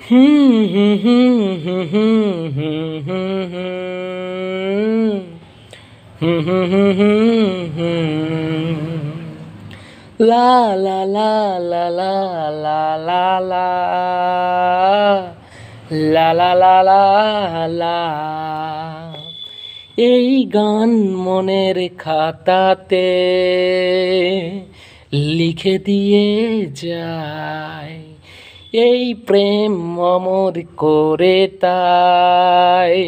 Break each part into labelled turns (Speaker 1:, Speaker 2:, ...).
Speaker 1: হুম হুম হুম হুম হুম হুম হুম হুম হুম হুম হুম হুম লা লা লা লা লা লা লা লা লা লা লা লা লা এই গান মনের খাতাতে লিখে দিয়ে যায়, এই প্রেম অমর করে তাই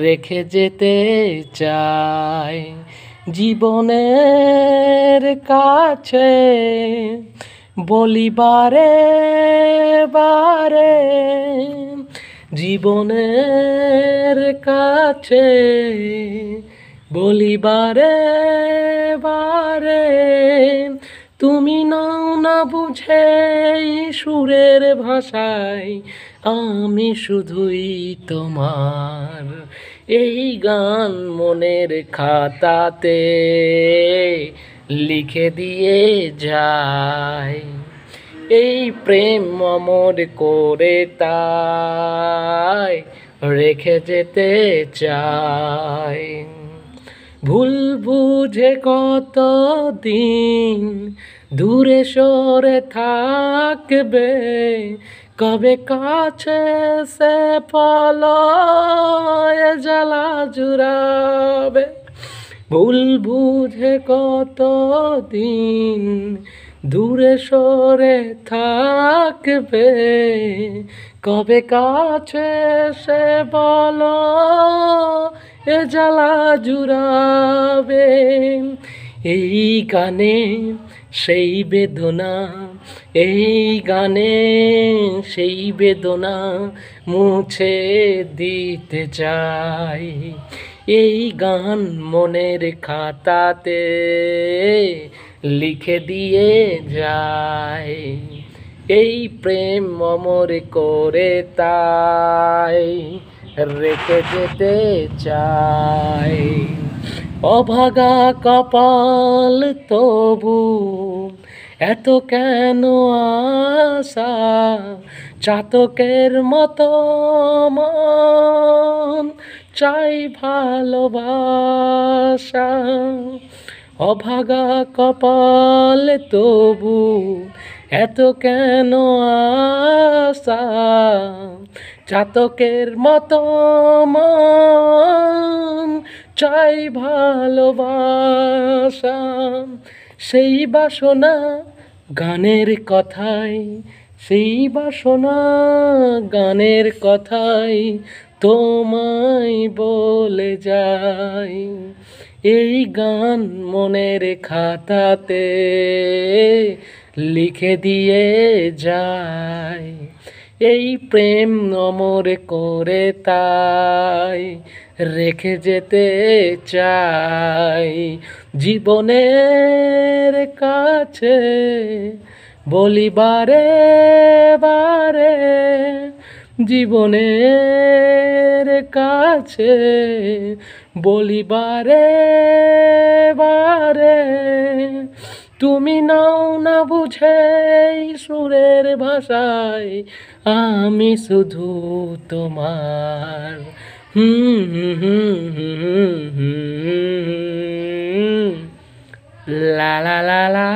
Speaker 1: রেখে যেতে চাই জীবনের কাছে বলি বারে বারে, জীবনের কাছে বলি বারে বারে, তুমি নাও না বুঝে এই সুরের ভাষায়, আমি শুধুই তোমার। এই গান মনের খাতাতে লিখে দিয়ে যায়, এই প্রেম অমর করে তাই রেখে যেতে চাই। ভুল বুঝে কত দিন দূরে সরে থাকবে, কবে কাছে সে পলয় জ্বালা জুড়াবে। ভুল বুঝে কত দিন দূরে সরে থাকবে, কবে কাছে সে বলো এ জ্বালা জুড়াবে। এই গানে সেই বেদনা, এই গানে সেই বেদনা মুছে দিতে চাই, এই গান মনের খাতাতে লিখে দিয়ে যায়, এই প্রেম অমর করে তাই রেখে যেতে চাই। অভাগা কপাল তবু এত কেন আশা, চাতকের মতো মন চাই ভালোবাসা। অভাগা কপাল তবু এত কেন আশা, চাতকের মতো মন চাই ভালোবাসা। সেই বাসনা গানের কথায়, সেই বাসনা গানের কথায় তোমায় বলে যাই, এই গান মনের খাতাতে লিখে দিয়ে যায়, এই প্রেম অমর করে তাই রেখে যেতে চাই জীবনের কাছে বলি বারে বারে, জীবনের কাছে বলি বারে বারে, তুমি নাও না বুঝে এই সুরের ভাষায়, আমি শুধু তোমার। হুম হুম হুম হুম হুম লা লা লা লা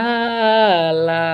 Speaker 1: লা।